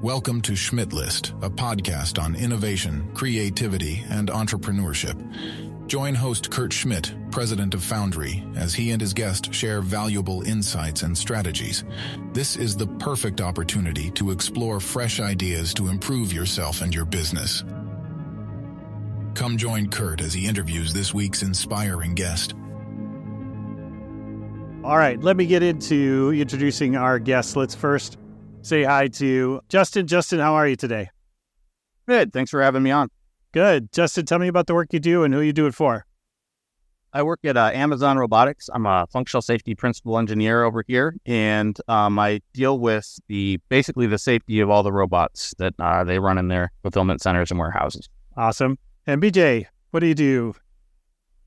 Welcome to Schmidt List, a podcast on innovation, creativity, and entrepreneurship. Join host Kurt Schmidt, president of Foundry, as he and his guest share valuable insights and strategies. This is the perfect opportunity to explore fresh ideas to improve yourself and your business. Come join Kurt as he interviews this week's inspiring guest. All right, let me get into introducing our guests. Let's first say hi to Justin. Justin, how are you today? Good. Thanks for having me on. Good. Justin, tell me about the work you do and who you do it for. I work at Amazon Robotics. I'm a functional safety principal engineer over here, and I deal with basically the safety of all the robots that they run in their fulfillment centers and warehouses. Awesome. And BJ, what do you do?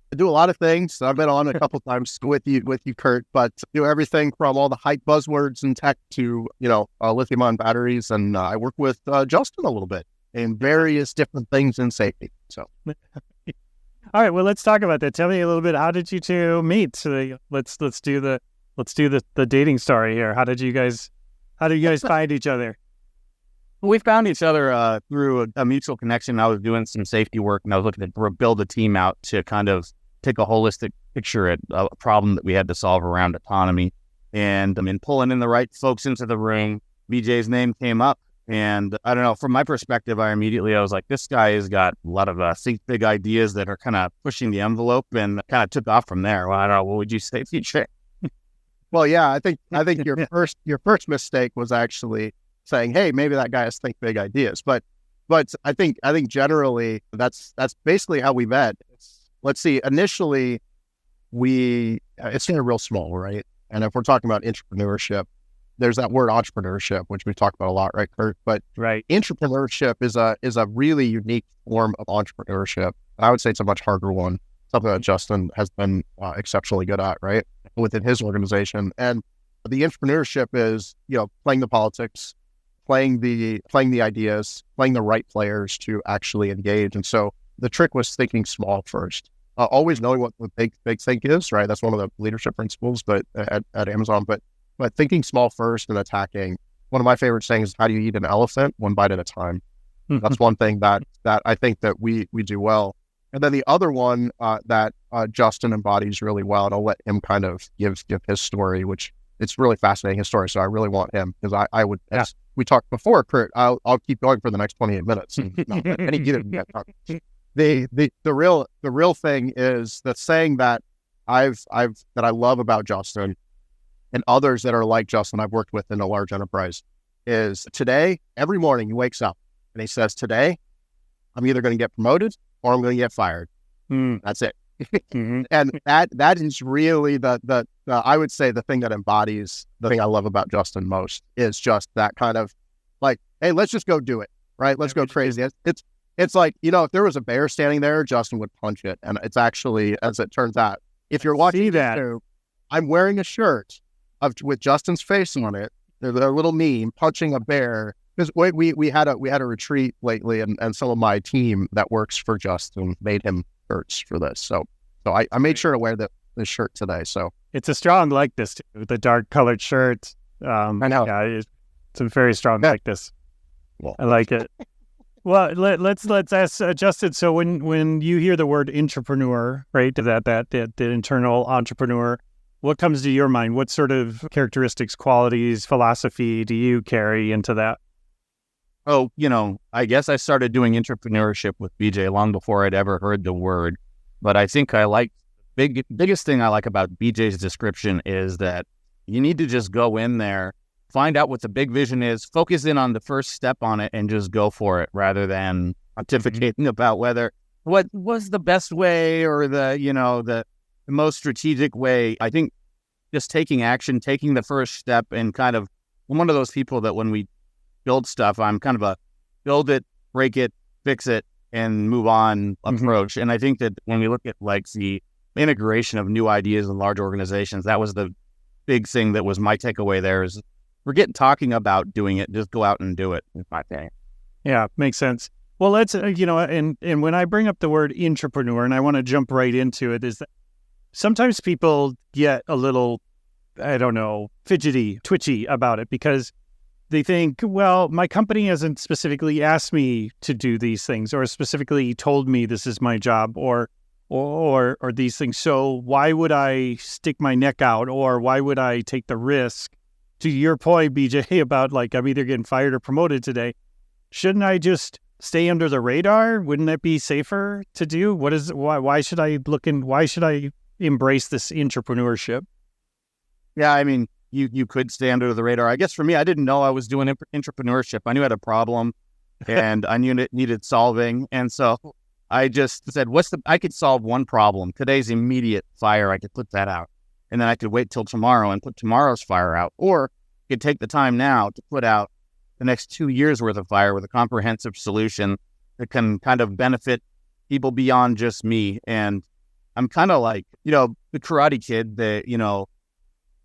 I do a lot of things. I've been on a couple times with you, Kurt, but do everything from all the hype buzzwords in tech to, lithium-ion batteries. And I work with Justin a little bit in various different things in safety. So, all right. Well, let's talk about that. Tell me a little bit. How did you two meet? So let's do the dating story here. How did you guys find each other? We found each other through a mutual connection. I was doing some safety work, and I was looking to build a team out to kind of take a holistic picture at a problem that we had to solve around autonomy. And pulling in the right folks into the room, BJ's name came up. And I don't know, from my perspective, I was like, this guy has got a lot of think big ideas that are kind of pushing the envelope, and kind of took off from there. Well, I don't know, what would you say, BJ? Well, yeah, I think your first mistake was actually saying, hey, maybe that guy has think big ideas. But I think generally that's basically how we met. Let's see, initially it's real small, right? And if we're talking about intrapreneurship, there's that word entrepreneurship, which we talk about a lot, right, Kurt? But right. Intrapreneurship is a really unique form of entrepreneurship. I would say it's a much harder one, something that Justin has been exceptionally good at, right, within his organization. And the entrepreneurship is, playing the politics, playing the ideas, playing the right players to actually engage. And so the trick was thinking small first, always knowing what the big think is, right? That's one of the leadership principles, but at Amazon, but thinking small first and attacking. One of my favorite sayings is, how do you eat an elephant? One bite at a time. That's one thing that I think that we do well. And then the other one that Justin embodies really well, and I'll let him kind of give his story, which it's really fascinating, his story. So I really want him, because I would, as we talked before, Kurt, I'll keep going for the next 28 minutes. And the real thing is the saying that I love about Justin and others that are like Justin I've worked with in a large enterprise is, today, every morning he wakes up and he says, today I'm either going to get promoted or I'm going to get fired. That's it. Mm-hmm. And that is really the I would say the thing that embodies the thing I love about Justin most, is just that kind of like, hey, let's just go do it, right? Let's go crazy. It's like, if there was a bear standing there, Justin would punch it. And it's actually, as it turns out, if you're watching that, I'm wearing a shirt with Justin's face on it. There's a little meme punching a bear, because we had a retreat lately, and some of my team that works for Justin made him shirts for this. So I made sure to wear this shirt today. So it's a strong likeness too, the dark colored shirt. I know. Yeah, it's a very strong likeness. Well, I like it. Well, let's ask Justin. So when you hear the word intrapreneur, right, that the internal entrepreneur, what comes to your mind? What sort of characteristics, qualities, philosophy do you carry into that? Oh, I guess I started doing intrapreneurship with BJ long before I'd ever heard the word. But I think biggest thing I like about BJ's description is that you need to just go in there, find out what the big vision is, focus in on the first step on it, and just go for it, rather than pontificating about what was the best way or the most strategic way. I think just taking action, taking the first step, and kind of, I'm one of those people that when we build stuff, I'm kind of a build it, break it, fix it, and move on approach. And I think that when we look at like the integration of new ideas in large organizations, that was the big thing that was my takeaway there, is forget talking about doing it, just go out and do it, is my thing. Yeah, makes sense. Well, let's, and when I bring up the word intrapreneur, and I want to jump right into it, is that sometimes people get a little, I don't know, fidgety, twitchy about it, because they think, well, my company hasn't specifically asked me to do these things or specifically told me this is my job or these things. So why would I stick my neck out, or why would I take the risk? To your point, BJ, about like, I'm either getting fired or promoted today. Shouldn't I just stay under the radar? Wouldn't that be safer to do? Why should I embrace this entrepreneurship? Yeah, I mean, you could stay under the radar. I guess for me, I didn't know I was doing entrepreneurship. I knew I had a problem and I knew it needed solving. And so I just said, I could solve one problem. Today's immediate fire, I could put that out. And then I could wait till tomorrow and put tomorrow's fire out. Or I could take the time now to put out the next 2 years worth of fire with a comprehensive solution that can kind of benefit people beyond just me. And I'm kind of like, the Karate Kid, Mr.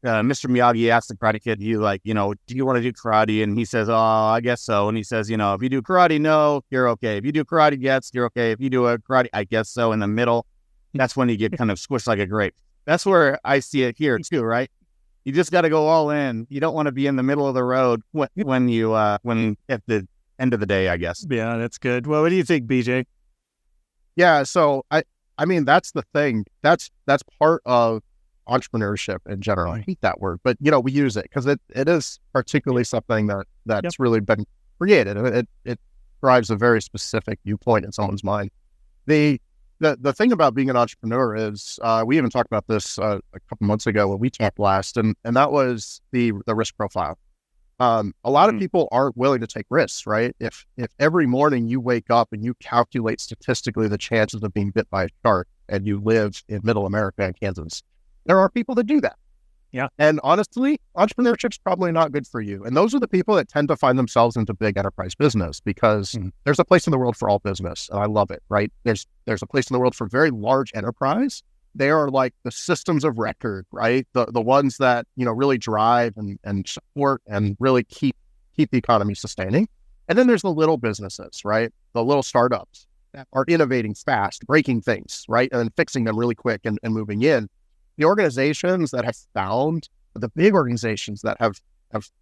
Miyagi asked the Karate Kid, do you want to do karate? And he says, oh, I guess so. And he says, if you do karate, no, you're okay. If you do karate, yes, you're okay. If you do a karate, I guess so. In the middle, that's when you get kind of squished like a grape. That's where I see it here too, right? You just got to go all in. You don't want to be in the middle of the road when at the end of the day, I guess. Yeah, that's good. Well, what do you think, BJ? Yeah, so I mean, that's the thing. That's part of entrepreneurship in general. I hate that word, but we use it because it is particularly something that's really been created. It drives a very specific viewpoint in someone's mind. The thing about being an entrepreneur is we even talked about this a couple months ago when we talked last, and that was the risk profile. A lot of people aren't willing to take risks, right? If every morning you wake up and you calculate statistically the chances of being bit by a shark and you live in middle America and Kansas, there are people that do that. Yeah. And honestly, entrepreneurship's probably not good for you. And those are the people that tend to find themselves into big enterprise business because there's a place in the world for all business. And I love it, right? There's a place in the world for very large enterprise. They are like the systems of record, right? The ones that, really drive and support and really keep the economy sustaining. And then there's the little businesses, right? The little startups that are innovating fast, breaking things, right? And then fixing them really quick and moving in. The organizations that have found, the big organizations that have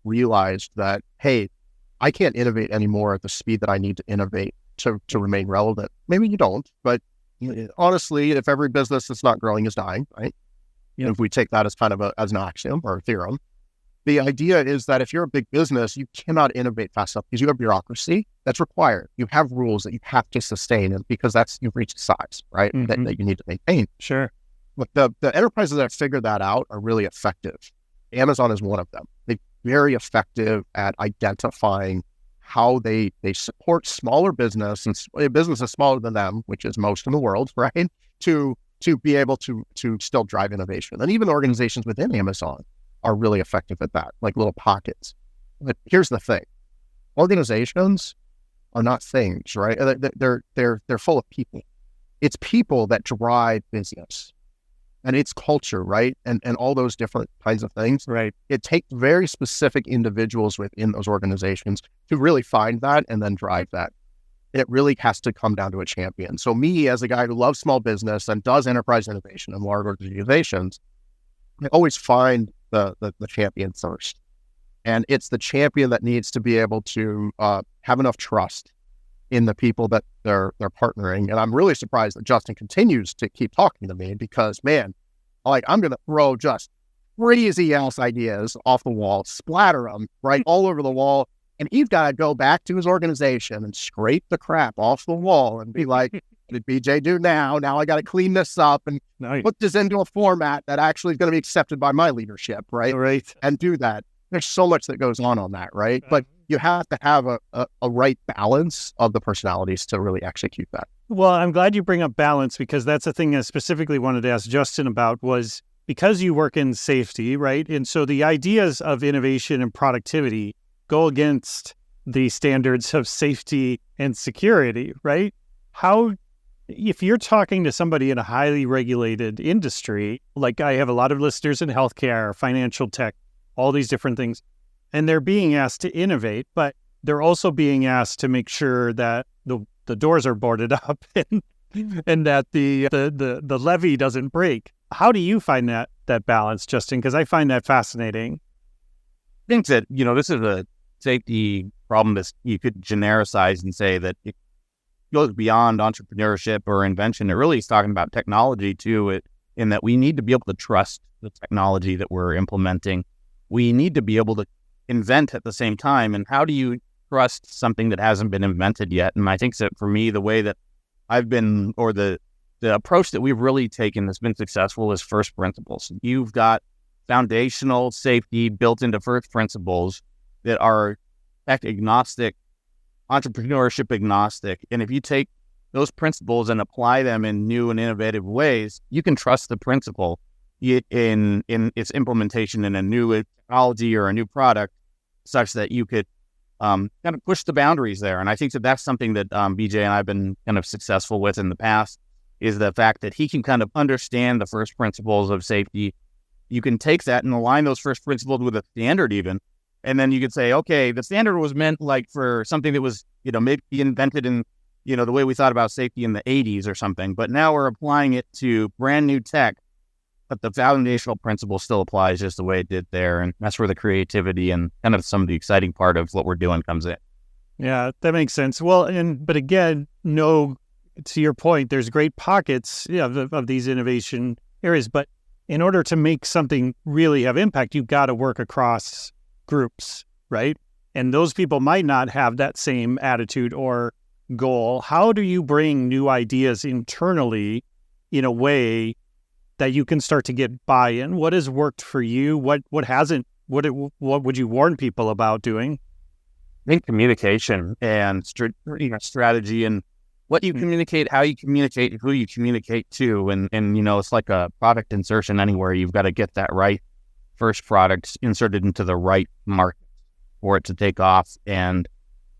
realized that, hey, I can't innovate anymore at the speed that I need to innovate to remain relevant. Maybe you don't, but honestly, if every business that's not growing is dying, right? Yep. If we take that as kind of as an axiom or a theorem, the idea is that if you're a big business, you cannot innovate fast enough because you have bureaucracy that's required. You have rules that you have to sustain, and because you've reached a size, right? That you need to maintain. Sure. But the enterprises that have figured that out are really effective. Amazon is one of them. They're very effective at identifying how they support smaller business and businesses smaller than them, which is most in the world, right? To be able to still drive innovation. And even organizations within Amazon are really effective at that, like little pockets. But here's the thing. Organizations are not things, right? They're full of people. It's people that drive business. And it's culture, right? And all those different kinds of things. Right. It takes very specific individuals within those organizations to really find that and then drive that. It really has to come down to a champion. So me, as a guy who loves small business and does enterprise innovation in large organizations, I always find the champion first. And it's the champion that needs to be able to have enough trust in the people that they're partnering. And I'm really surprised that Justin continues to keep talking to me because, man, I'm going to throw just crazy ass ideas off the wall, splatter them right all over the wall. And he's got to go back to his organization and scrape the crap off the wall and be like, what did BJ do now? Now I got to clean this up and put this into a format that actually is going to be accepted by my leadership, right? Right. And do that. There's so much that goes on that, right? But you have to have a right balance of the personalities to really execute that. Well, I'm glad you bring up balance because that's the thing I specifically wanted to ask Justin about was because you work in safety, right? And so the ideas of innovation and productivity go against the standards of safety and security, right? If you're talking to somebody in a highly regulated industry, like I have a lot of listeners in healthcare, financial tech, all these different things, and they're being asked to innovate, but they're also being asked to make sure that the doors are boarded up and that the levee doesn't break. How do you find that balance, Justin? Because I find that fascinating. I think that, this is safety problem that you could genericize and say that it goes beyond entrepreneurship or invention. It really is talking about technology too, in that we need to be able to trust the technology that we're implementing. We need to be able to invent at the same time. And how do you trust something that hasn't been invented yet? And I think that for me, the way that I've been, or the approach that we've really taken that's been successful is first principles. You've got foundational safety built into first principles that are tech agnostic, entrepreneurship agnostic. And if you take those principles and apply them in new and innovative ways, you can trust the principle in its implementation in a new technology or a new product, such that you could kind of push the boundaries there. And I think that that's something that BJ and I've been kind of successful with in the past, is the fact that he can kind of understand the first principles of safety. You can take that and align those first principles with a standard even. And then you could say, okay, the standard was meant like for something that was, maybe invented in, the way we thought about safety in the 80s or something. But now we're applying it to brand new tech, but the foundational principle still applies just the way it did there. And that's where the creativity and kind of some of the exciting part of what we're doing comes in. Yeah, that makes sense. Well, but again, to your point, there's great pockets of these innovation areas, but in order to make something really have impact, you've got to work across groups, right? And those people might not have that same attitude or goal. How do you bring new ideas internally in a way that you can start to get buy-in? What has worked for you? What hasn't? What would you warn people about doing? I think communication and strategy and what you communicate, how you communicate, who you communicate to. And it's like a product insertion anywhere. You've got to get that right first product inserted into the right market for it to take off. And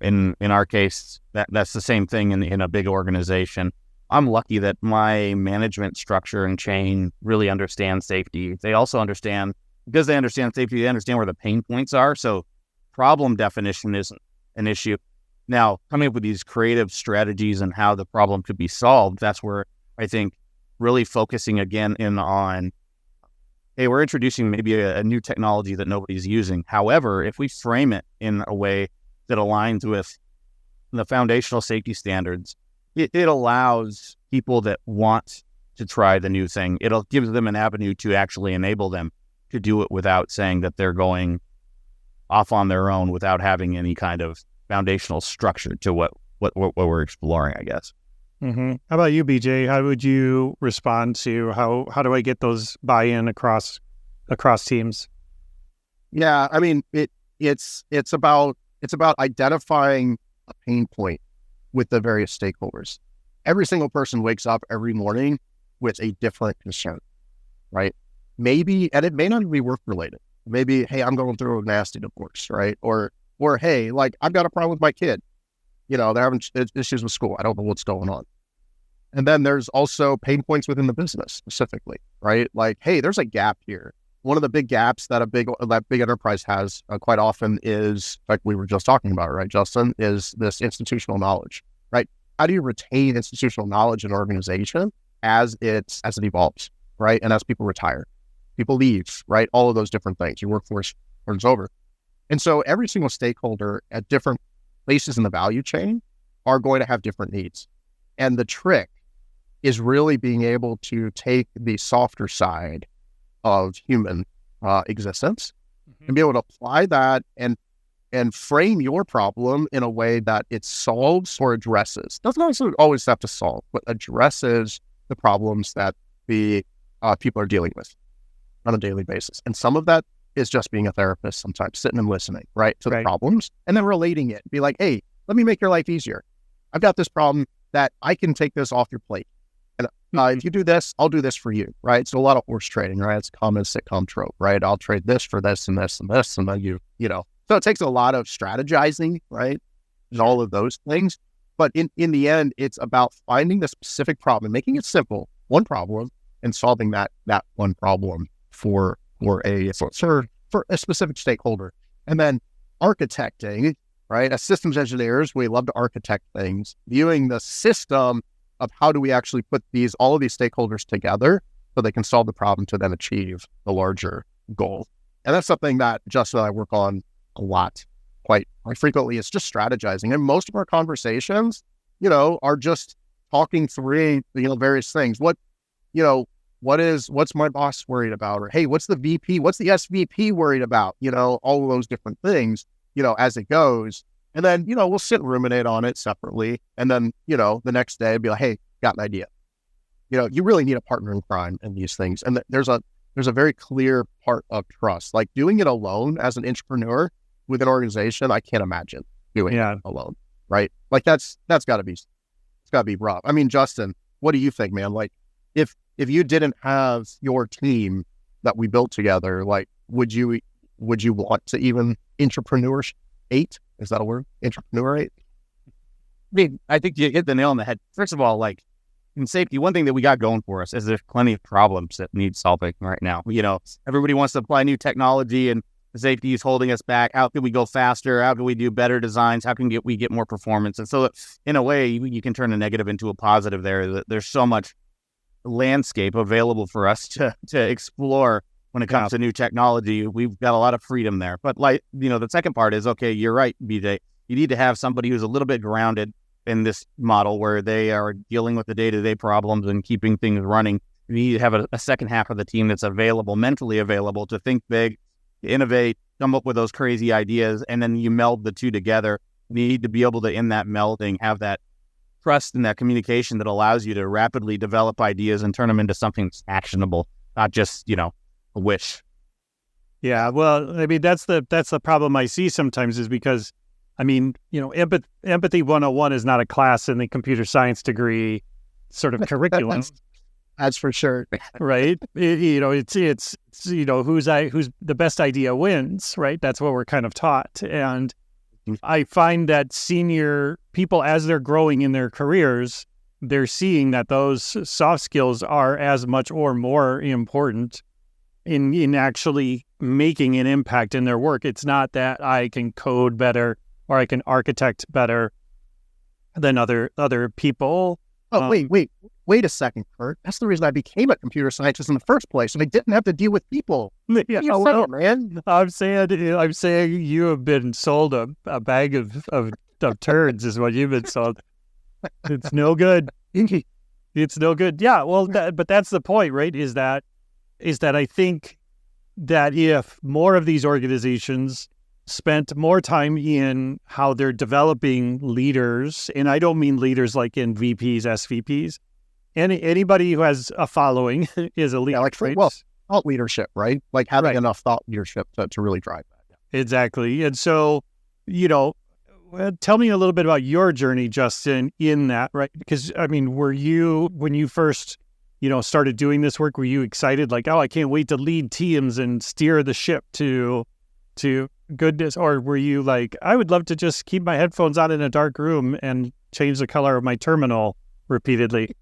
in our case, that's the same thing in a big organization. I'm lucky that my management structure and chain really understands safety. They also understand, because they understand safety, they understand where the pain points are. So problem definition isn't an issue. Now, coming up with these creative strategies and how the problem could be solved, that's where I think really focusing again in on, hey, we're introducing maybe a new technology that nobody's using. However, if we frame it in a way that aligns with the foundational safety standards, it allows people that want to try the new thing. It'll give them an avenue to actually enable them to do it without saying that they're going off on their own without having any kind of foundational structure to what we're exploring, I guess. Mm-hmm. How about you, BJ? How would you respond to how do I get those buy-in across teams? Yeah, I mean, it's about identifying a pain point with the various stakeholders. Every single person wakes up every morning with a different concern, right? Maybe, and it may not be work related. Maybe, hey, I'm going through a nasty divorce, right? Or hey, like I've got a problem with my kid. They're having issues with school. I don't know what's going on. And then there's also pain points within the business specifically, right? Like, hey, there's a gap here. One of the big gaps that that big enterprise has quite often is, like we were just talking about, right, Justin, is this institutional knowledge, right? How do you retain institutional knowledge in an organization as it evolves, right? And as people retire, people leave, right? All of those different things. Your workforce turns over. And so every single stakeholder at different places in the value chain are going to have different needs. And the trick is really being able to take the softer side of human existence and be able to apply that and frame your problem in a way that it solves or addresses. Doesn't also always have to solve, but addresses the problems that the people are dealing with on a daily basis. And some of that is just being a therapist sometimes, sitting and listening, right, to the problems, and then relating it. Be like, hey, let me make your life easier. I've got this problem that I can take this off your plate. And if you do this, I'll do this for you, right? So a lot of horse trading, right? It's a common sitcom trope, right? I'll trade this for this and this and this, and then you know. So it takes a lot of strategizing, right? And all of those things. But in the end, it's about finding the specific problem, making it simple, one problem, and solving that one problem for a specific stakeholder. And then architecting, right? As systems engineers, we love to architect things, viewing the system of how do we actually put all of these stakeholders together so they can solve the problem to then achieve the larger goal. And that's something that Justin and I work on a lot quite frequently, it's just strategizing. And most of our conversations, are just talking through, various things. What's my boss worried about? Or, hey, what's the VP? What's the SVP worried about? All of those different things, as it goes. And then, we'll sit and ruminate on it separately. And then, the next day be like, hey, got an idea. You really need a partner in crime in these things. And there's a very clear part of trust. Like doing it alone as an entrepreneur with an organization, I can't imagine doing it alone, right? Like that's got to be rough. I mean, Justin, what do you think, man? Like if you didn't have your team that we built together, like would you want to even entrepreneurship? Is that a word? Entrepreneurate? I mean, I think you hit the nail on the head. First of all, like in safety, one thing that we got going for us is there's plenty of problems that need solving right now. Everybody wants to apply new technology and the safety is holding us back. How can we go faster? How can we do better designs? How can we get more performance? And so in a way, you can turn a negative into a positive there. There's so much landscape available for us to explore when it comes to new technology. We've got a lot of freedom there. But the second part is, okay, you're right, BJ. You need to have somebody who's a little bit grounded in this model where they are dealing with the day-to-day problems and keeping things running. You need to have a second half of the team that's mentally available to think big, to innovate, come up with those crazy ideas, and then you meld the two together. You need to be able to, in that melding, have that trust and that communication that allows you to rapidly develop ideas and turn them into something that's actionable, not just, a wish. Yeah, well, I mean, that's the problem I see sometimes is because, I mean, empathy 101 is not a class in the computer science degree sort of curriculum. That's for sure. Right. It's who's the best idea wins, right? That's what we're kind of taught. And I find that senior people, as they're growing in their careers, they're seeing that those soft skills are as much or more important in actually making an impact in their work. It's not that I can code better or I can architect better than other people. Oh, wait a second, Kurt. That's the reason I became a computer scientist in the first place, and I didn't have to deal with people. Yeah, man. I'm saying you have been sold a bag of turds is what you've been sold. It's no good. It's no good. Yeah, well, but that's the point, right? Is that I think that if more of these organizations spent more time in how they're developing leaders, and I don't mean leaders like in VPs, SVPs. Anybody who has a following is a leader. Yeah, right? Well, thought leadership, right? Like having enough thought leadership to really drive that. Exactly. And so, tell me a little bit about your journey, Justin, in that, right? Because, I mean, were you, when you first, started doing this work, were you excited? Like, oh, I can't wait to lead teams and steer the ship to goodness? Or were you like, I would love to just keep my headphones on in a dark room and change the color of my terminal repeatedly?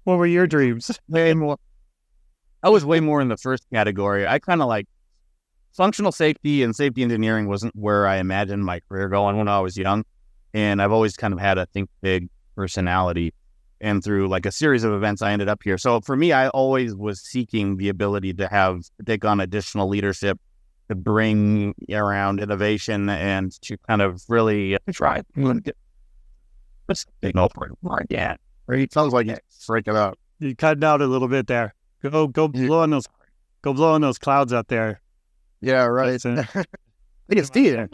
What were your dreams? Way more. I was way more in the first category. I kind of like functional safety and safety engineering wasn't where I imagined my career going when I was young. And I've always kind of had a think big personality. And through like a series of events, I ended up here. So for me, I always was seeking the ability to take on additional leadership, to bring around innovation and to kind of really try to get something over again. It sounds like it's freaking out. You cut out a little bit there. Go blow on those clouds out there. Yeah, right. I can see it.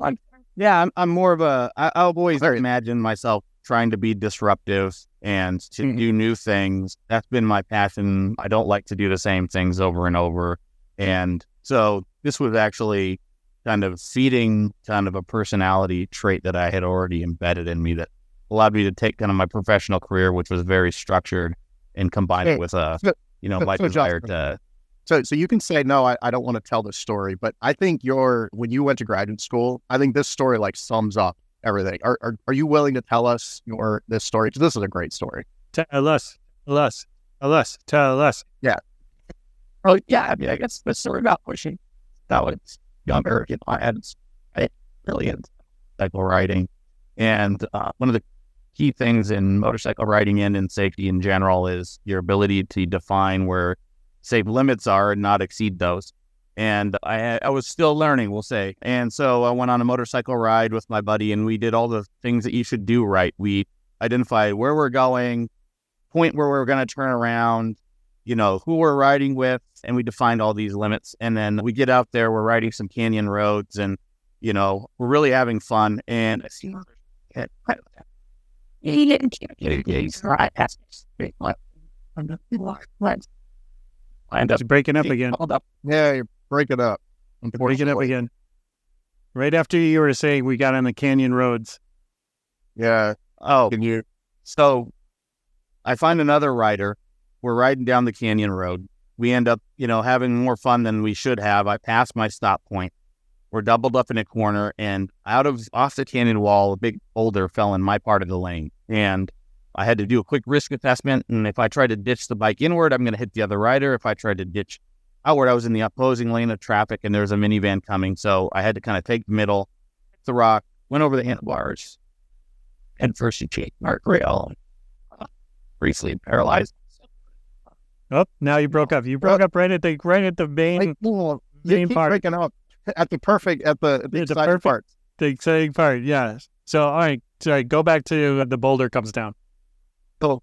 I'm more of I've always imagined myself trying to be disruptive and to do new things. That's been my passion. I don't like to do the same things over and over. And so this was actually kind of feeding kind of a personality trait that I had already embedded in me that allowed me to take kind of my professional career, which was very structured, and combine it with my desire to. So you can say, no, I don't want to tell this story, but I think when you went to graduate school, I think this story like sums up everything. Are you willing to tell us this story? Because this is a great story. Tell us. Yeah. Oh yeah, I mean, I guess the story about pushing. That was younger. I had brilliant motorcycle riding, and one of the key things in motorcycle riding and in safety in general is your ability to define where safe limits are and not exceed those. And I was still learning, we'll say. And so I went on a motorcycle ride with my buddy, and we did all the things that you should do right. We identified where we're going, point where we're going to turn around, who we're riding with, and we defined all these limits. And then we get out there, we're riding some canyon roads, and, we're really having fun. And I see It's breaking up again. Yeah, you're breaking up. Breaking up again. Right after you were saying we got on the canyon roads. Yeah. Oh, so I find another rider. We're riding down the canyon road. We end up, having more fun than we should have. I pass my stop point. We're doubled up in a corner, and off the canyon wall, a big boulder fell in my part of the lane. And I had to do a quick risk assessment. And if I tried to ditch the bike inward, I'm going to hit the other rider. If I tried to ditch outward, I was in the opposing lane of traffic, and there was a minivan coming. So I had to kind of take the middle, hit the rock, went over the handlebars, and first you take guardrail, briefly paralyzed. Oh, now you broke up. You broke up right at the main part. Breaking up at the exciting part. The exciting part, yeah. So, all right, sorry, go back to the boulder comes down. So,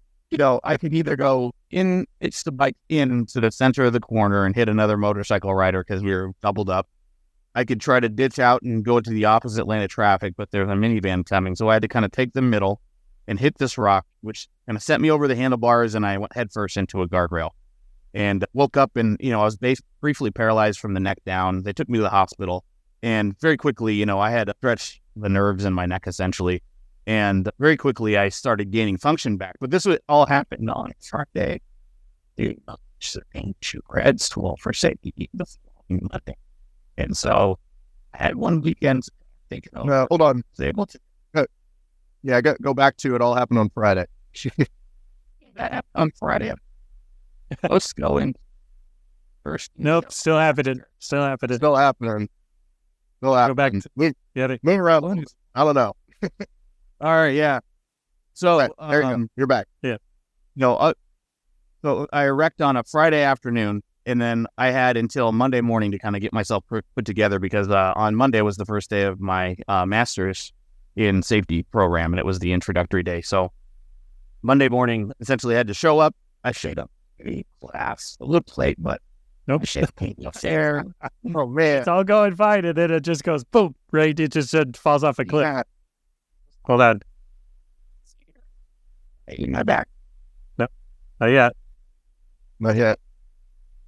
I could either go it's the bike into the center of the corner and hit another motorcycle rider because we were doubled up. I could try to ditch out and go to the opposite lane of traffic, but there's a minivan coming. So I had to kind of take the middle and hit this rock, which kind of sent me over the handlebars, and I went headfirst into a guardrail. And woke up, and, I was briefly paralyzed from the neck down. They took me to the hospital. And very quickly, I had to stretch the nerves in my neck, essentially. And very quickly, I started gaining function back. But this would all happen on Friday. Two grad school for safety. Nothing. And so I had one weekend thinking, hold on. Was able to. Yeah, go back to it all happened on Friday. That happened on Friday. Let's go in first. Nope, still happening. Go back. Move around. I don't know. All right, yeah. So there you go. You're back. Yeah. So I wrecked on a Friday afternoon, and then I had until Monday morning to kind of get myself put together because on Monday was the first day of my master's in safety program, and it was the introductory day. So Monday morning, essentially, I had to show up. I showed up. Class a little late, but nope. There. Oh man, it's all going fine, and then it just goes boom. Right, it just falls off a cliff. Yeah. Hold on. My back. No, not yet. Not yet.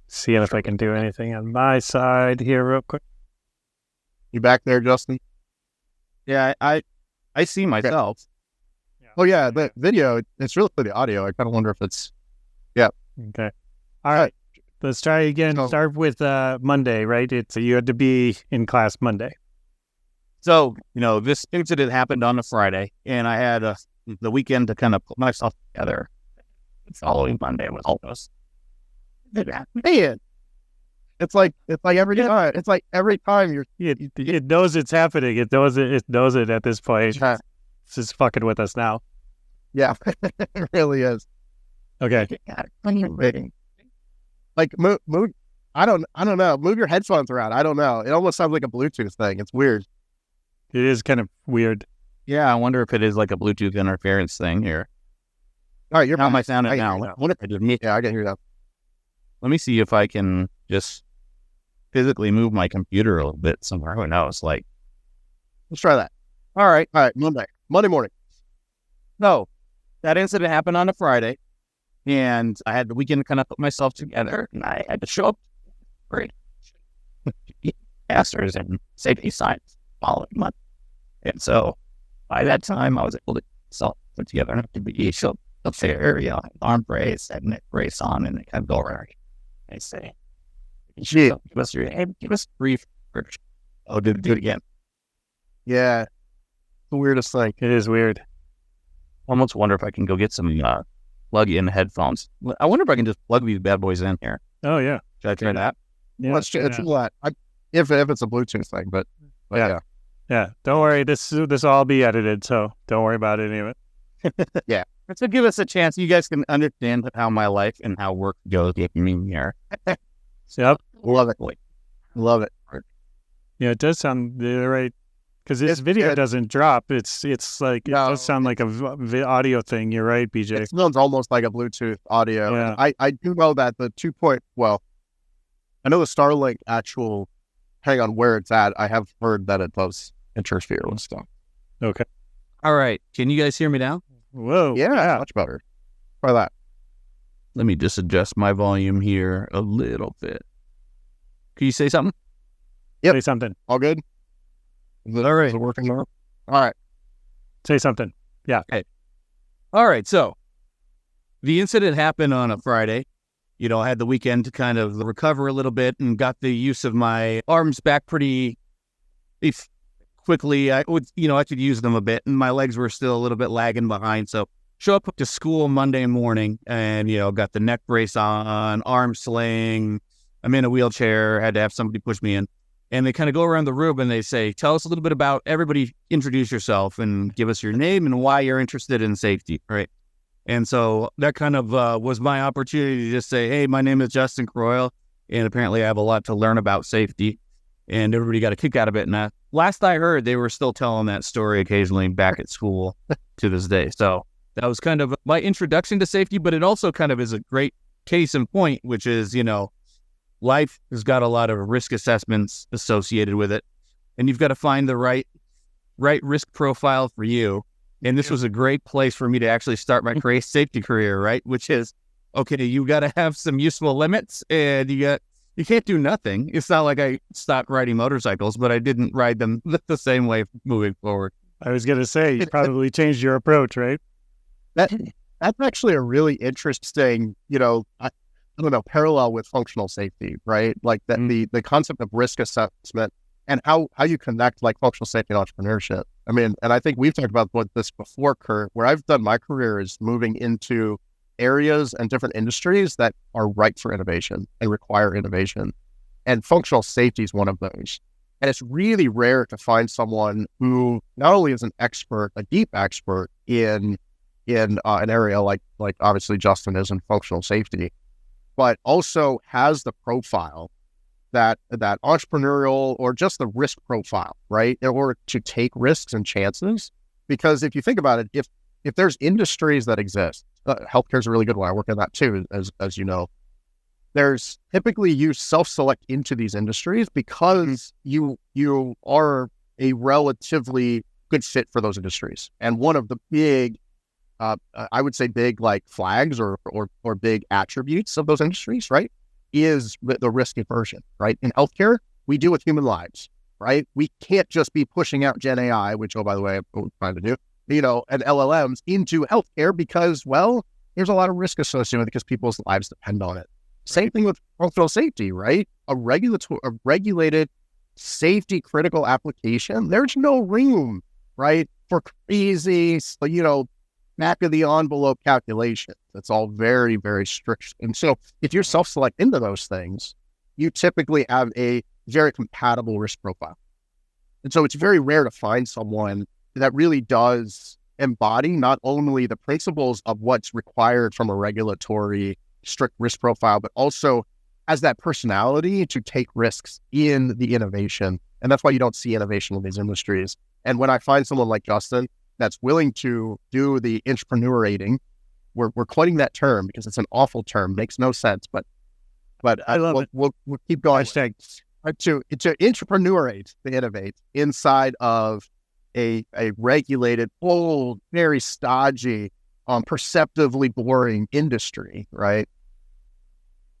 Seeing if I can do anything on my side here, real quick. You back there, Justin? Yeah, I see myself. Okay. Oh yeah, the video. It's really the audio. I kind of wonder if it's. Yeah. Okay. All right. Let's try again. Start with Monday, right? You had to be in class Monday. So, this incident happened on a Friday, and I had the weekend to kind of put myself together. The following Monday was all this. Man, it's like every time. It's like every time it knows it's happening. It knows it at this point. Yeah. It's just fucking with us now. Yeah, it really is. Okay. Like move. I don't know. Move your headphones around. I don't know. It almost sounds like a Bluetooth thing. It's weird. It is kind of weird. Yeah, I wonder if it is like a Bluetooth interference thing here. All right, how am I sounding now? What if I did? Yeah, I can hear that. Let me see if I can just physically move my computer a little bit somewhere. Who knows? Let's try that. All right. Monday morning. So that incident happened on a Friday. And I had the weekend to kind of put myself together, and I had to show up for masters in safety science following month. And so by that time, I was able to put together enough to be show up there, arm brace, and neck brace on, and kind of go around. I say, give us a brief version. Oh, do it again. Yeah. The weirdest thing. It is weird. I almost wonder if I can go get some plug-in headphones. I wonder if I can just plug these bad boys in here. Oh, yeah. Should I try that? Yeah. Let's try that. If it's a Bluetooth thing, but yeah. Yeah. Don't worry. This will all be edited, so don't worry about any of it. Yeah. So give us a chance. You guys can understand how my life and how work goes with me here. Yep. Love it. Love it. Yeah, it does sound right. Because this video doesn't drop. It's like, it does sound like a audio thing. You're right, BJ. It sounds almost like a Bluetooth audio. Yeah. I do know that the I know the Starlink actual, depending on where it's at, I have heard that it does interfere with stuff. Okay. All right. Can you guys hear me now? Whoa. Yeah, much better. Try that. Let me just adjust my volume here a little bit. Can you say something? Yep. Say something. All good? All right. Is it working now? All right. Say something. Yeah. Okay. All right. So the incident happened on a Friday. I had the weekend to kind of recover a little bit and got the use of my arms back pretty quickly. I could use them a bit, and my legs were still a little bit lagging behind. So show up to school Monday morning and, got the neck brace on, arm sling. I'm in a wheelchair, had to have somebody push me in. And they kind of go around the room and they say, tell us a little bit about everybody, introduce yourself and give us your name and why you're interested in safety, right? And so that kind of was my opportunity to just say, hey, my name is Justin Croyle, and apparently I have a lot to learn about safety. And everybody got a kick out of it. And last I heard, they were still telling that story occasionally back at school to this day. So that was kind of my introduction to safety, but it also kind of is a great case in point, which is, life has got a lot of risk assessments associated with it, and you've got to find the right risk profile for you. And this was a great place for me to actually start my safety career, right? Which is, okay, you got to have some useful limits, and you can't do nothing. It's not like I stopped riding motorcycles, but I didn't ride them the same way moving forward. I was going to say, you probably changed your approach, right? That's actually a really interesting, I don't know, parallel with functional safety, right? Like that the concept of risk assessment and how you connect like functional safety and entrepreneurship. I mean, and I think we've talked about this before, Kurt, where I've done my career is moving into areas and different industries that are ripe for innovation and require innovation. And functional safety is one of those. And it's really rare to find someone who not only is an expert, a deep expert in an area like obviously Justin is in functional safety, but also has the profile that entrepreneurial or just the risk profile, right? In order to take risks and chances. Because if you think about it, if there's industries that exist, healthcare is a really good one. I work in that too, as you know. There's typically you self-select into these industries because you are a relatively good fit for those industries. And one of the big I would say big like flags or big attributes of those industries, right, is the risk aversion, right? In healthcare, we deal with human lives, right? We can't just be pushing out Gen AI, which, oh, by the way, we're trying to do, and LLMs into healthcare because, well, there's a lot of risk associated with it because people's lives depend on it. Same thing with functional safety, right? A regulated safety critical application, there's no room, right, for crazy, back of the envelope calculation. That's all very, very strict. And so if you're self-select into those things, you typically have a very compatible risk profile. And so it's very rare to find someone that really does embody not only the principles of what's required from a regulatory strict risk profile, but also has that personality to take risks in the innovation. And that's why you don't see innovation in these industries. And when I find someone like Justin that's willing to do the intrapreneurating, we're coining that term because it's an awful term, makes no sense, but I love it. We'll keep going. To intrapreneurate, to innovate inside of a regulated, old, very stodgy, perceptively boring industry, right?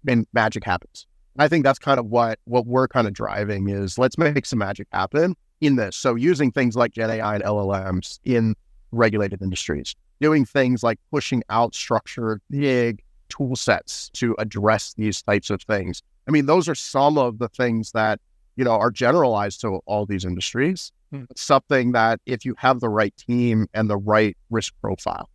And magic happens. And I think that's kind of what we're kind of driving is let's make some magic happen in this. So using things like Gen AI and LLMs in regulated industries, doing things like pushing out structured big tool sets to address these types of things. I mean, those are some of the things that, are generalized to all these industries. It's something that if you have the right team and the right risk profile,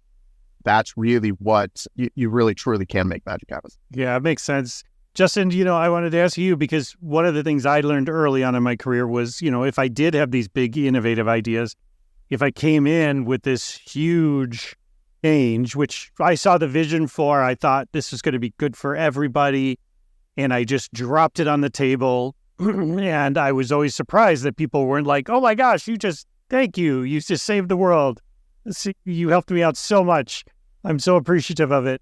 that's really what you really truly can make magic happen. Yeah, it makes sense. Justin, I wanted to ask you because one of the things I learned early on in my career was, if I did have these big innovative ideas, if I came in with this huge change, which I saw the vision for, I thought this is going to be good for everybody. And I just dropped it on the table And I was always surprised that people weren't like, oh my gosh, thank you. You just saved the world. You helped me out so much. I'm so appreciative of it.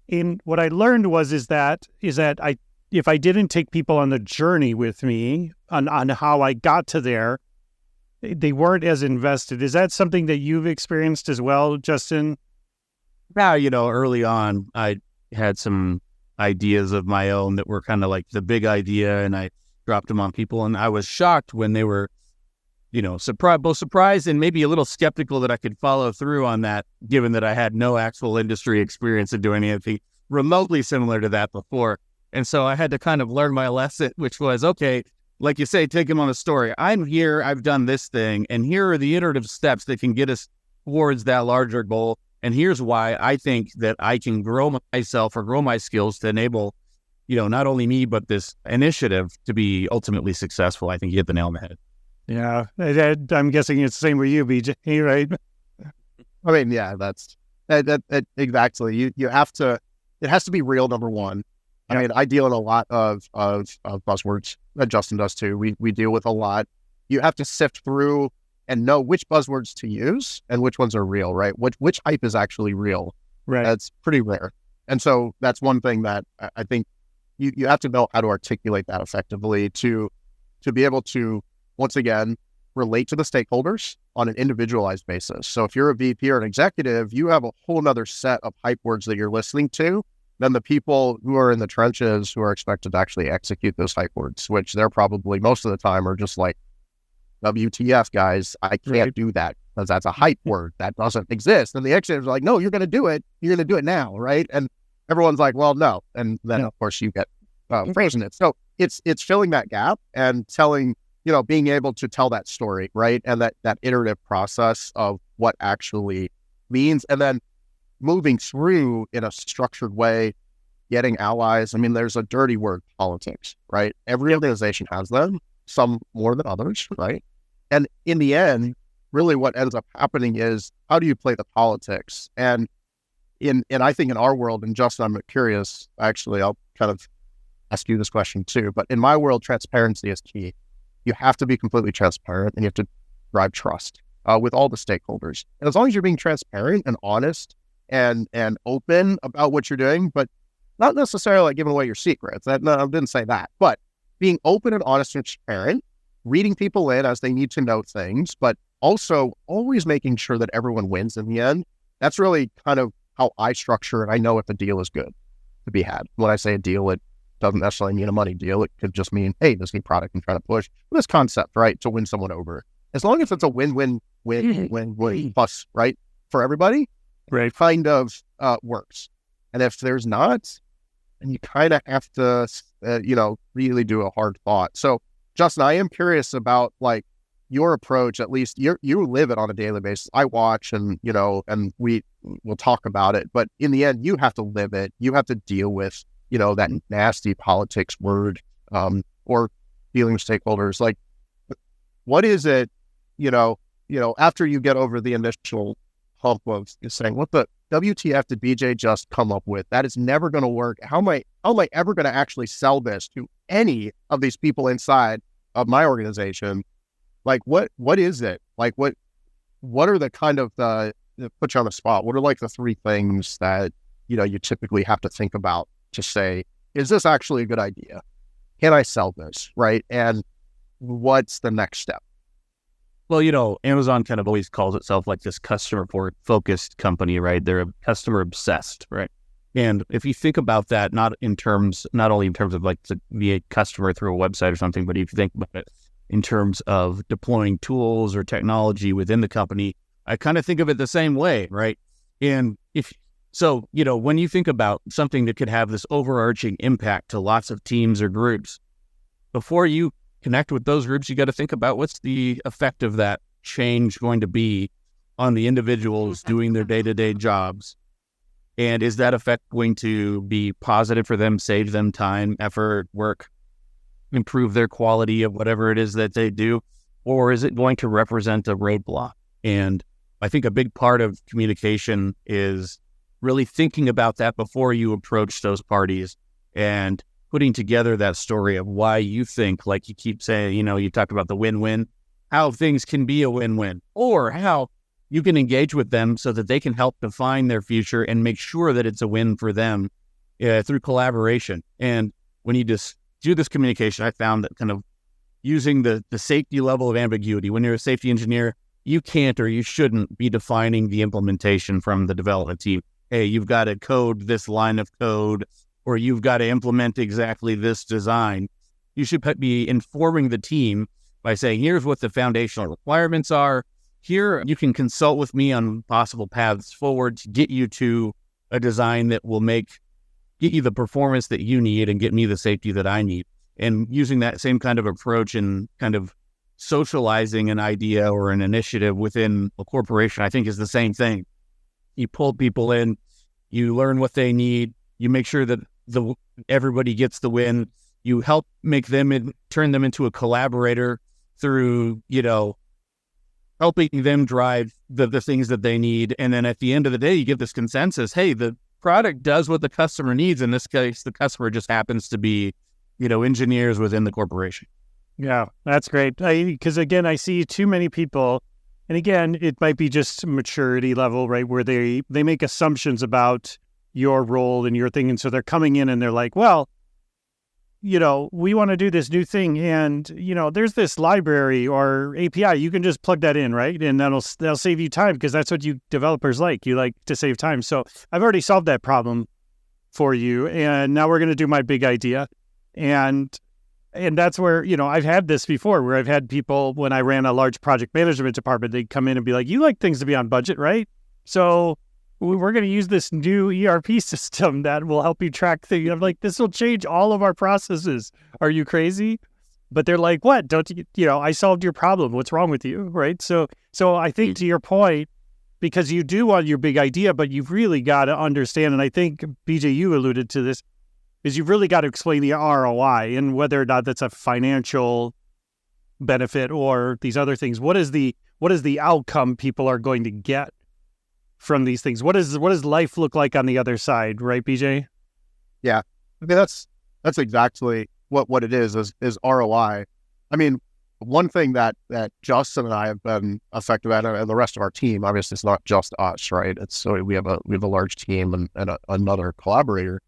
And what I learned is that if I didn't take people on the journey with me on how I got to there, they weren't as invested. Is that something that you've experienced as well, Justin? Now, early on, I had some ideas of my own that were kind of like the big idea, and I dropped them on people, and I was shocked when they were, both surprised and maybe a little skeptical that I could follow through on that, given that I had no actual industry experience in doing anything remotely similar to that before. And so I had to kind of learn my lesson, which was, okay, like you say, take them on a story. I'm here, I've done this thing, and here are the iterative steps that can get us towards that larger goal. And here's why I think that I can grow myself or grow my skills to enable, not only me, but this initiative to be ultimately successful. I think you hit the nail on the head. Yeah. I'm guessing it's the same with you, BJ, right? I mean, yeah, that's exactly. You have to, it has to be real, number one. I mean, I deal in a lot of buzzwords that Justin does too. We deal with a lot. You have to sift through and know which buzzwords to use and which ones are real, right? Which hype is actually real. Right. That's pretty rare. And so that's one thing that I think you have to know how to articulate that effectively to be able to, once again, relate to the stakeholders on an individualized basis. So if you're a VP or an executive, you have a whole nother set of hype words that you're listening to than the people who are in the trenches who are expected to actually execute those hype words, which they're probably most of the time are just like, WTF, guys, I can't do that because that's a hype word that doesn't exist. And the executives are like, no, you're going to do it. You're going to do it now, right? And everyone's like, well, no. And then, of course, you get phrasing it. So it's filling that gap and telling, being able to tell that story, right? And that iterative process of what actually means, and then moving through in a structured way, getting allies. I mean, there's a dirty word, politics, right? Every organization has them, some more than others, right? And in the end, really what ends up happening is, how do you play the politics? And I think in our world, and Justin, I'm curious, actually, I'll kind of ask you this question too, but in my world, transparency is key. You have to be completely transparent, and you have to drive trust with all the stakeholders. And as long as you're being transparent and honest and open about what you're doing, but not necessarily like giving away your secrets. I didn't say that, but being open and honest and transparent, reading people in as they need to know things, but also always making sure that everyone wins in the end. That's really kind of how I structure it. I know if the deal is good to be had. When I say a deal, it doesn't necessarily mean a money deal. It could just mean, hey, this new product I'm trying to push. This concept, right, to win someone over. As long as it's a win-win plus, right, for everybody, right, kind of works. And if there's not, then you kind of have to, really do a hard thought. So, Justin, I am curious about like your approach. At least you live it on a daily basis. I watch, and and we will talk about it. But in the end, you have to live it. You have to deal with that nasty politics word, or dealing with stakeholders. Like, what is it? After you get over the initial hump of saying, what the WTF did BJ just come up with? That is never going to work. How am I ever going to actually sell this to any of these people inside of my organization? Like, what is it? Like, what are the kind of put you on the spot? What are like the three things that, you typically have to think about to say, is this actually a good idea? Can I sell this? Right. And what's the next step? Well, Amazon kind of always calls itself like this customer-focused company, right? They're customer obsessed, right? And if you think about that, not only in terms of like the customer through a website or something, but if you think about it in terms of deploying tools or technology within the company, I kind of think of it the same way, right? And when you think about something that could have this overarching impact to lots of teams or groups, before you connect with those groups, you got to think about what's the effect of that change going to be on the individuals doing their day-to-day jobs. And is that effect going to be positive for them, save them time, effort, work, improve their quality of whatever it is that they do? Or is it going to represent a roadblock? And I think a big part of communication is really thinking about that before you approach those parties and putting together that story of why you think, like you keep saying, you talk about the win-win, how things can be a win-win, or how you can engage with them so that they can help define their future and make sure that it's a win for them through collaboration. And when you just do this communication, I found that kind of using the safety level of ambiguity, when you're a safety engineer, you can't or you shouldn't be defining the implementation from the development team. Hey, you've got to code this line of code, or you've got to implement exactly this design. You should be informing the team by saying, here's what the foundational requirements are. Here, you can consult with me on possible paths forward to get you to a design that will get you the performance that you need and get me the safety that I need. And using that same kind of approach and kind of socializing an idea or an initiative within a corporation, I think is the same thing. You pull people in, you learn what they need, you make sure that everybody gets the win, you help make them and turn them into a collaborator through, helping them drive the things that they need. And then at the end of the day, you get this consensus, hey, the product does what the customer needs. In this case, the customer just happens to be, engineers within the corporation. Yeah, that's great. Because again, I see too many people, and again, it might be just maturity level, right? Where they make assumptions about your role and your thing. And so they're coming in and they're like, well, we want to do this new thing. And, there's this library or API, you can just plug that in, right? And that'll save you time, because that's what you developers like. You like to save time. So I've already solved that problem for you. And now we're going to do my big idea. And that's where, I've had this before, where I've had people, when I ran a large project management department, they'd come in and be like, you like things to be on budget, right? So we're going to use this new ERP system that will help you track things. I'm like, this will change all of our processes. Are you crazy? But they're like, what? Don't you, I solved your problem. What's wrong with you? Right. So I think to your point, because you do want your big idea, but you've really got to understand, and I think, BJ, you alluded to this, is you've really got to explain the ROI and whether or not that's a financial benefit or these other things. What is the outcome people are going to get from these things? What does life look like on the other side, right, BJ? Yeah, I mean, that's exactly what it is ROI. I mean, one thing that Justin and I have been effective at, and the rest of our team, obviously it's not just us, right? We have a large team and another collaborator,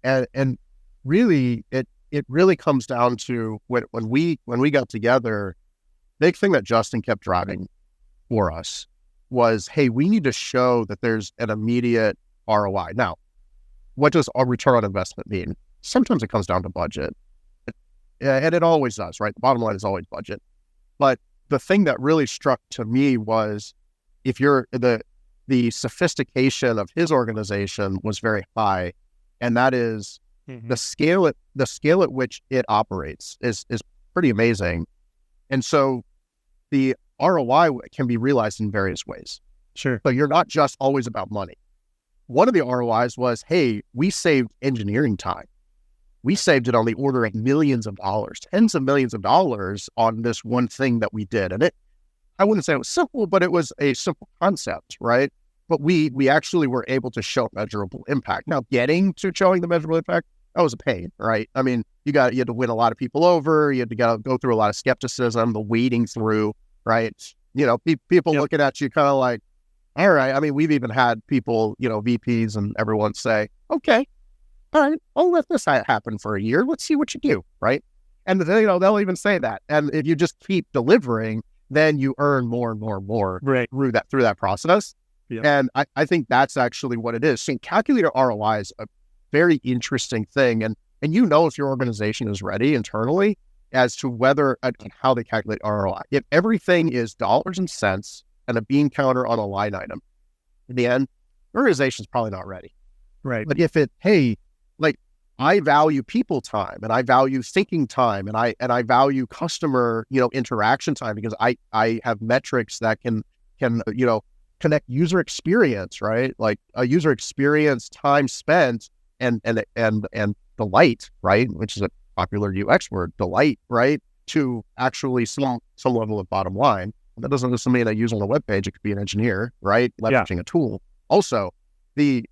and really it really comes down to when we got together. Big thing that Justin kept driving for us was, hey, we need to show that there's an immediate ROI. Now, what does a return on investment mean? Sometimes it comes down to budget. And it always does, right? The bottom line is always budget. But the thing that really struck to me was, if you're the sophistication of his organization was very high, and that is the scale at which it operates is pretty amazing. And so the ROI can be realized in various ways. Sure. So you're not just always about money. One of the ROIs was, hey, we saved engineering time. We saved it on the order of millions of dollars, tens of millions of dollars on this one thing that we did. And I wouldn't say it was simple, but it was a simple concept, right? But we actually were able to show measurable impact. Now, getting to showing the measurable impact, that was a pain, right? I mean, you had to win a lot of people over. You had to go through a lot of skepticism, the wading through, right? People looking at you kind of like, all right. I mean, we've even had people, VPs and everyone say, okay, all right, I'll let this happen for a year. Let's see what you do, right? And they'll even say that. And if you just keep delivering, then you earn more and more and more through that process. Yeah. And I think that's actually what it is. So calculated ROI is a very interesting thing. And if your organization is ready internally as to whether and how they calculate ROI. If everything is dollars and cents and a bean counter on a line item, in the end, the organization is probably not ready. Right. But if I value people time, and I value thinking time, and I value customer, interaction time, because I have metrics that can connect user experience, right? Like a user experience, time spent, and delight, right? Which is a popular UX word, delight, right? To actually some level of bottom line. That doesn't necessarily mean I use on a web page. It could be an engineer, right? Leveraging a tool. Also, the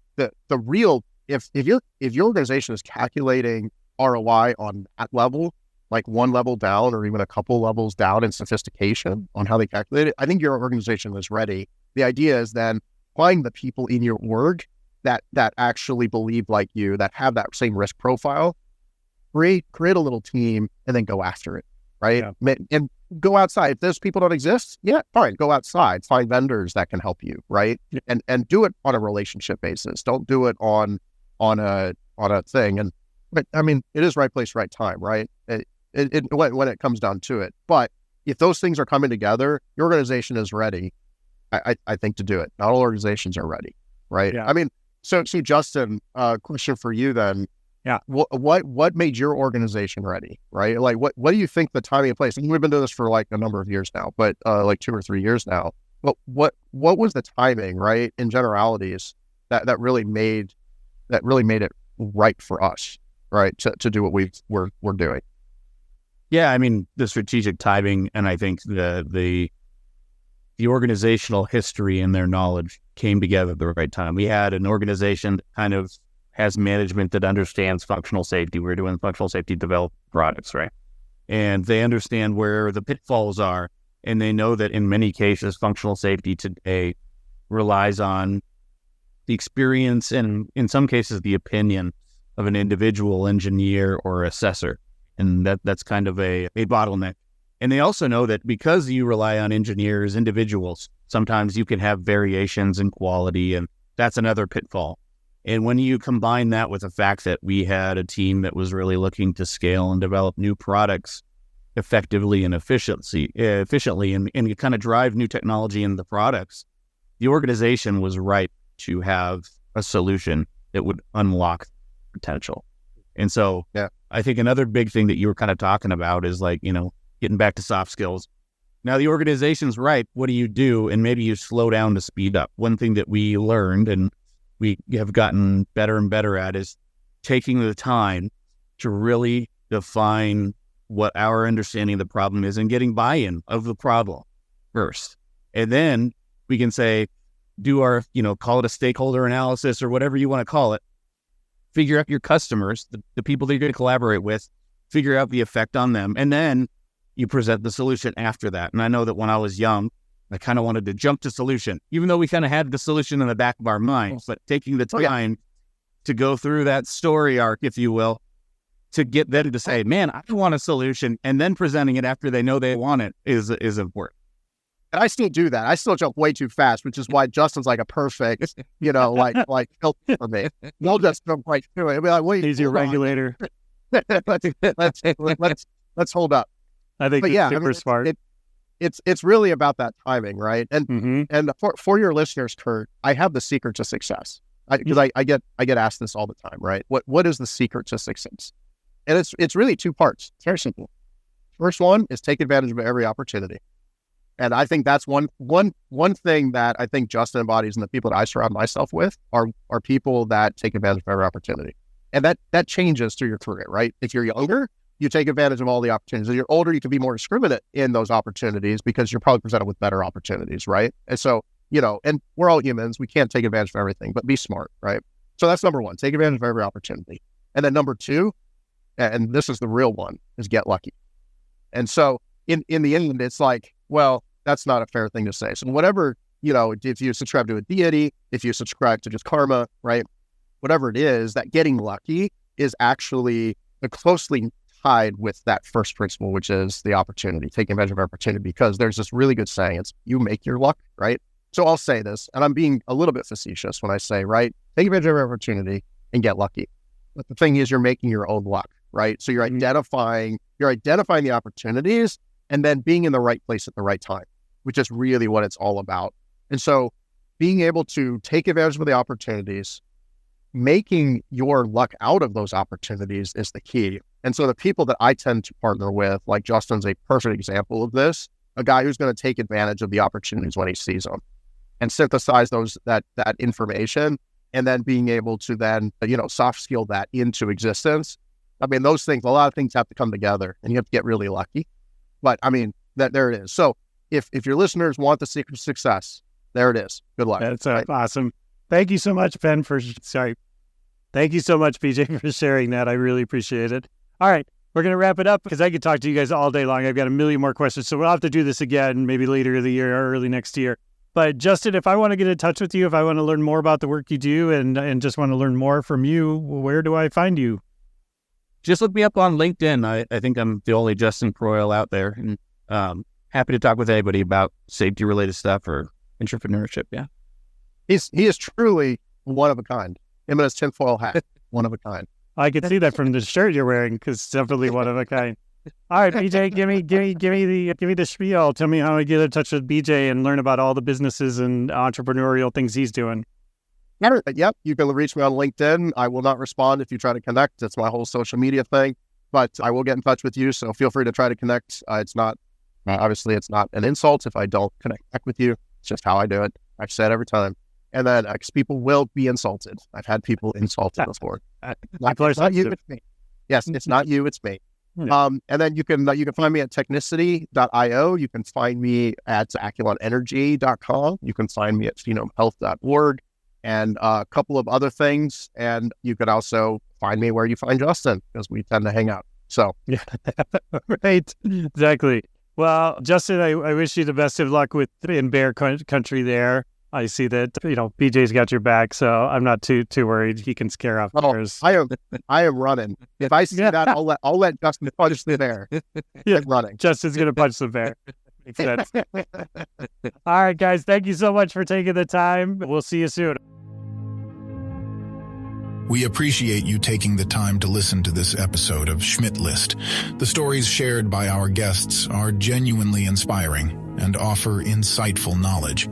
real if your organization is calculating ROI on that level, like one level down or even a couple levels down in sophistication on how they calculate it, I think your organization is ready. The idea is then find the people in your org that actually believe like you, that have that same risk profile, create a little team and then go after it, right? Yeah. And go outside. If those people don't exist, yeah, fine, go outside, find vendors that can help you, right? Yeah. And do it on a relationship basis. Don't do it on a thing. But I mean, it is right place, right time, right? When it comes down to it. But if those things are coming together, your organization is ready, I think, to do it. Not all organizations are ready, right? Yeah. I mean, so Justin, question for you then. Yeah. What made your organization ready, right? Like, what do you think the timing and place? And we've been doing this for like a number of years now, but like 2 or 3 years now. But what was the timing, right? In generalities, that really made it right for us, right? To do what we're doing. Yeah, I mean, the strategic timing, and I think the organizational history and their knowledge came together at the right time. We had an organization that kind of has management that understands functional safety. We're doing functional safety developed products, right? And they understand where the pitfalls are. And they know that in many cases, functional safety today relies on the experience and in some cases, the opinion of an individual engineer or assessor. And that's kind of a bottleneck. And they also know that because you rely on engineers, individuals, sometimes you can have variations in quality, and that's another pitfall. And when you combine that with the fact that we had a team that was really looking to scale and develop new products effectively and efficiently and kind of drive new technology in the products, the organization was right to have a solution that would unlock potential. And so yeah. I think another big thing that you were kind of talking about is like, getting back to soft skills. Now the organization's right. What do you do? And maybe you slow down to speed up. One thing that we learned and we have gotten better and better at is taking the time to really define what our understanding of the problem is and getting buy-in of the problem first. And then we can say, do our, call it a stakeholder analysis or whatever you want to call it. Figure out your customers, the people that you're going to collaborate with, figure out the effect on them. And then you present the solution after that. And I know that when I was young, I kind of wanted to jump to solution, even though we kind of had the solution in the back of our minds, but taking the time to go through that story arc, if you will, to get them to say, man, I want a solution, and then presenting it after they know they want it is important. And I still do that. I still jump way too fast, which is why Justin's like a perfect, like filter for me. They'll just jump right through it. I'll be like, wait, he's your regulator. let's hold up. I think super smart. It's really about that timing, right? And and for your listeners, Kurt, I have the secret to success because I get asked this all the time, right? What is the secret to success? And it's really 2 parts. It's very simple. First one is take advantage of every opportunity, and I think that's one thing that I think Justin embodies, and the people that I surround myself with are people that take advantage of every opportunity, and that changes through your career, right? If you're younger, you take advantage of all the opportunities. As you're older, you can be more discriminate in those opportunities because you're probably presented with better opportunities, right? And so, and we're all humans. We can't take advantage of everything, but be smart, right? So that's number 1, take advantage of every opportunity. And then number 2, and this is the real one, is get lucky. And so in the end, it's like, well, that's not a fair thing to say. So whatever, if you subscribe to a deity, if you subscribe to just karma, right? Whatever it is, that getting lucky is actually closely tied with that first principle, which is the opportunity, taking advantage of opportunity, because there's this really good saying, it's you make your luck, right? So I'll say this, and I'm being a little bit facetious when I say, right, take advantage of opportunity and get lucky. But the thing is, you're making your own luck, right? So you're identifying the opportunities and then being in the right place at the right time, which is really what it's all about. And so being able to take advantage of the opportunities, making your luck out of those opportunities is the key. And so the people that I tend to partner with, like Justin's a perfect example of this, a guy who's going to take advantage of the opportunities when he sees them and synthesize that information, and then being able to then, soft skill that into existence. I mean, those things, a lot of things have to come together and you have to get really lucky. But I mean, there it is. So if your listeners want the secret to success, there it is. Good luck. That's awesome. Thank you so much, Ben, Thank you so much, BJ, for sharing that. I really appreciate it. All right. We're going to wrap it up because I could talk to you guys all day long. I've got a million more questions. So we'll have to do this again, maybe later in the year or early next year. But Justin, if I want to get in touch with you, if I want to learn more about the work you do and just want to learn more from you, where do I find you? Just look me up on LinkedIn. I think I'm the only Justin Croyle out there. And happy to talk with anybody about safety-related stuff or intrapreneurship. Yeah. He is truly one of a kind. Him and his tinfoil hat, one of a kind. I could see that from the shirt you're wearing, because it's definitely one of a kind. All right, BJ, give me the spiel. Tell me how I get in touch with BJ and learn about all the businesses and entrepreneurial things he's doing. Yep, you can reach me on LinkedIn. I will not respond if you try to connect. That's my whole social media thing, but I will get in touch with you. So feel free to try to connect. It's not obviously it's not an insult if I don't connect back with you. It's just how I do it. I've said every time. And then because people will be insulted. I've had people insulted before. It's not you, it's me. Yes, it's not you, it's me. Yeah. And then you can find me at technicity.io. You can find me at aculonenergy.com. You can find me at phenomehealth.org and a couple of other things. And you can also find me where you find Justin, because we tend to hang out. So yeah, right, exactly. Well, Justin, I wish you the best of luck in bear country there. I see that, BJ's got your back, so I'm not too worried. He can scare off bears. I am running. If I see that, I'll let Justin punch the bear. Yeah, running. Justin's going to punch the bear. Makes sense. All right, guys. Thank you so much for taking the time. We'll see you soon. We appreciate you taking the time to listen to this episode of Schmidt List. The stories shared by our guests are genuinely inspiring and offer insightful knowledge.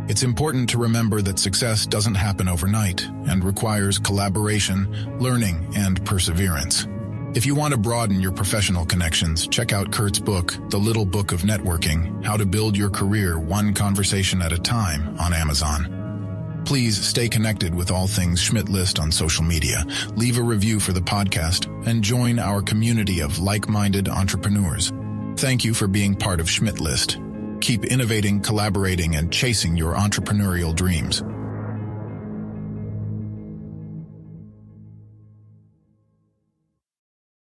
It's important to remember that success doesn't happen overnight and requires collaboration, learning, and perseverance. If you want to broaden your professional connections, check out Kurt's book, The Little Book of Networking: How to Build Your Career One Conversation at a Time, on Amazon. Please stay connected with all things Schmidt List on social media, leave a review for the podcast, and join our community of like-minded entrepreneurs. Thank you for being part of Schmidt List. Keep innovating, collaborating, and chasing your entrepreneurial dreams.